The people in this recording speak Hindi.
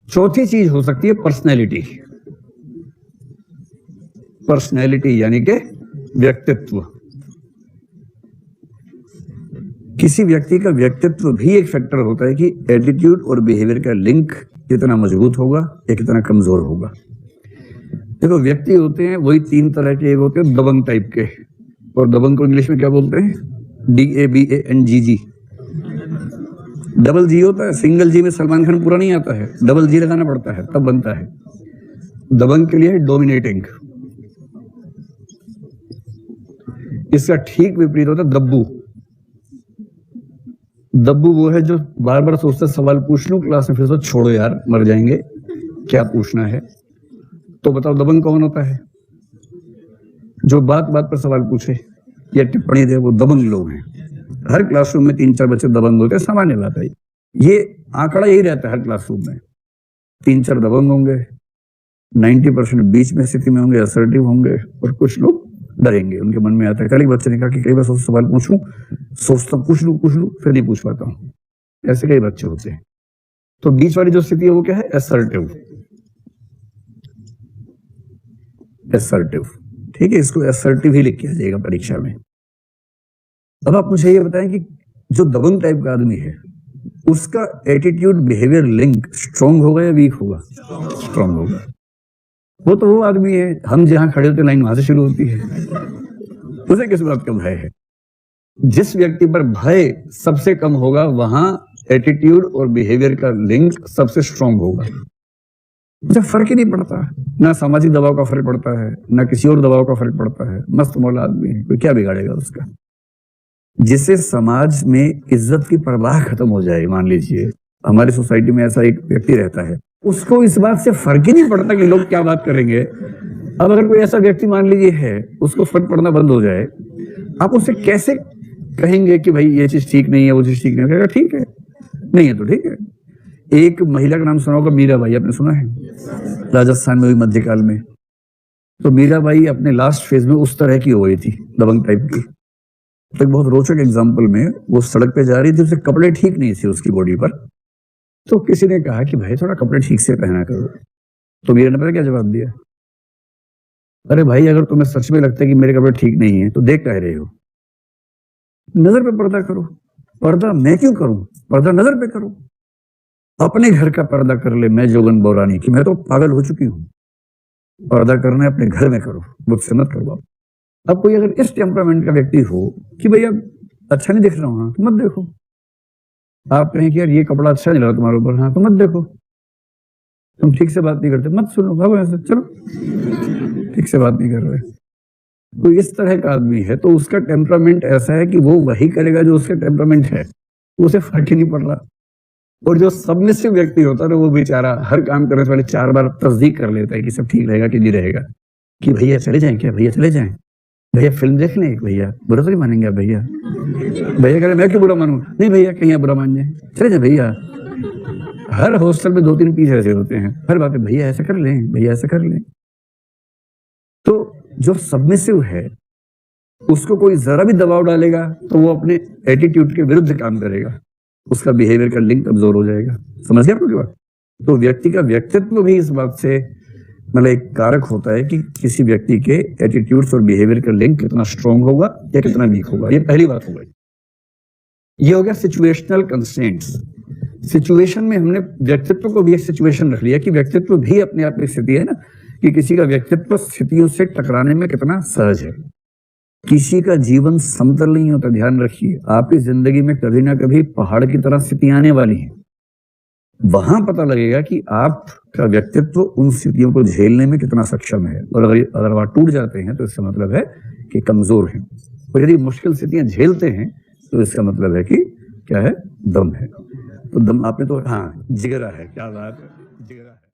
चौथी चीज हो सकती है पर्सनैलिटी। पर्सनैलिटी यानी कि व्यक्तित्व। किसी व्यक्ति का व्यक्तित्व भी एक फैक्टर होता है कि एटीट्यूड और बिहेवियर का लिंक कितना मजबूत होगा या कितना कमजोर होगा। देखो, व्यक्ति होते हैं वही तीन तरह के। एक होते हैं दबंग टाइप के, और दबंग को इंग्लिश में क्या बोलते हैं? DABANGG। डबल जी होता है, सिंगल जी में सलमान खान पूरा नहीं आता है, डबल जी लगाना पड़ता है तब बनता है। दबंग के लिए है डोमिनेटिंग। इसका ठीक विपरीत होता है दब्बू। दब्बू वो है जो बार बार सोचता है सवाल पूछ लूं क्लास में, फिर तो छोड़ो यार मर जाएंगे, क्या पूछना है। तो बताओ दबंग कौन होता है? जो बात बात पर सवाल पूछे या टिप्पणी दे, वो दबंग लोग हैं। हर क्लासरूम में 3-4 बच्चे दबंग होते हैं, सामान्य बात है। ये आंकड़ा यही रहता है हर क्लासरूम में, 3-4 दबंग होंगे, 90% बीच में स्थिति में होंगे, असर्टिव होंगे, और कुछ लोग डरेंगे। उनके मन में आता है, कल ही बच्चे ने कहा कि कई बार सवाल पूछूं, सोचता पूछ लूं फिर नहीं पूछ पाता हूं। ऐसे कई बच्चे होते हैं। तो बीच वाली जो स्थिति है वो क्या है? असर्टिव। असर्टिव, ठीक है, इसको असर्टिव ही लिख के आ जाएगा परीक्षा में। अब आप मुझे ये बताएं कि जो दबंग टाइप का आदमी है उसका एटीट्यूड बिहेवियर लिंक स्ट्रॉन्ग होगा या वीक होगा? स्ट्रॉन्ग होगा। वो तो वो आदमी है, हम जहां खड़े होते लाइन वहां से शुरू होती है। उसे किस बात का भय है? जिस व्यक्ति पर भय सबसे कम होगा वहां एटीट्यूड और बिहेवियर का लिंक सबसे स्ट्रॉन्ग होगा। मुझे फर्क ही नहीं पड़ता, ना सामाजिक दबाव का फर्क पड़ता है, ना किसी और दबाव का फर्क पड़ता है। मस्त मौला आदमी है, कोई क्या बिगाड़ेगा उसका। जिससे समाज में इज्जत की परवाह खत्म हो जाए। मान लीजिए हमारी सोसाइटी में ऐसा एक व्यक्ति रहता है, उसको इस बात से फर्क ही नहीं पड़ता कि लोग क्या बात करेंगे। अब अगर कोई ऐसा व्यक्ति मान लीजिए है, उसको फर्क पड़ना बंद हो जाए, आप उससे कैसे कहेंगे कि भाई ये चीज ठीक नहीं है, वो चीज ठीक नहीं है? ठीक है, नहीं है तो ठीक है। एक महिला का नाम सुना होगा, मीराबाई, आपने सुना है? राजस्थान में हुई मध्यकाल में। तो मीराबाई अपने लास्ट फेज में उस तरह की हो गई थी, दबंग टाइप की। तो एक बहुत रोचक एग्जाम्पल में, वो सड़क पे जा रही थी, उसे कपड़े ठीक नहीं थे उसकी बॉडी पर। तो किसी ने कहा कि भाई थोड़ा कपड़े ठीक से पहना करो। तो मीरा ने पता क्या जवाब दिया? अरे भाई, अगर तुम्हें सच में लगता है कि मेरे कपड़े ठीक नहीं है तो देख कह रहे हो, नजर पे पर्दा करो। पर्दा मैं क्यों करूं? पर्दा नजर पे करो। अपने घर का पर्दा कर ले। मैं जोगन बोरानी कि मैं तो पागल हो चुकी हूं। पर्दा करना है अपने घर में करो, मुझसे मत करवाओ। अब कोई अगर इस टेम्परामेंट का व्यक्ति हो कि भैया अच्छा नहीं दिख रहा हूं, तो मत देखो। आप कहें कि यार ये कपड़ा अच्छा नहीं लगा तुम्हारे ऊपर, हाँ तो मत देखो। तुम ठीक से बात नहीं करते, मत सुनो, भागो ऐसे, चलो। ठीक से बात नहीं कर रहे। तो इस तरह का आदमी है तो उसका टेम्परामेंट ऐसा है कि वो वही करेगा जो उसका टेम्परामेंट है, उसे फर्क ही नहीं पड़ रहा। और जो सबमिसिव व्यक्ति होता है ना, वो बेचारा हर काम करने से पहले 4 बार तस्दीक कर लेता है कि सब ठीक रहेगा कि नहीं रहेगा। कि भैया चले जाएं क्या? भैया चले जाएं, भैया फिल्म देख लें, भैया बुरा तो नहीं मानेंगे आप? भैया भैया कह रहे मैं क्यों बुरा मानूं? नहीं भैया, कहीं बुरा मान जाए, चले जाए भैया। हर हॉस्टल में 2-3 पीस ऐसे होते हैं, हर बात में भैया ऐसा कर लें, भैया ऐसा कर लें। तो जो सबमिसिव है उसको कोई जरा भी दबाव डालेगा तो वो अपने एटीट्यूड के विरुद्ध काम करेगा, उसका बिहेवियर का लिंक कमजोर हो जाएगा। समझ गया आपकी बात? तो व्यक्ति का व्यक्तित्व भी इस बात से मतलब एक कारक होता है कि किसी व्यक्ति के एटीट्यूड्स और बिहेवियर का लिंक कितना स्ट्रॉन्ग होगा या कितना वीक होगा। ये पहली बात हो गई। ये हो गया सिचुएशनल कंस्ट्रेंट्स। सिचुएशन में हमने व्यक्तित्व को भी एक सिचुएशन रख लिया कि व्यक्तित्व भी अपने आप में स्थिति है ना, कि किसी का व्यक्तित्व स्थितियों से टकराने में कितना सहज है। किसी का जीवन समतल नहीं होता, ध्यान रखिए। आपकी जिंदगी में कभी ना कभी पहाड़ की तरह स्थितियां आने वाली हैं। वहां पता लगेगा कि आपका व्यक्तित्व उन स्थितियों को झेलने में कितना सक्षम है। और अगर वहां टूट जाते हैं तो इसका मतलब है कि कमजोर हैं। और यदि मुश्किल स्थितियां झेलते हैं तो इसका मतलब है कि क्या है? दम है। तो दम आपने तो, हाँ, जिगरा है। क्या बात है, जिगरा।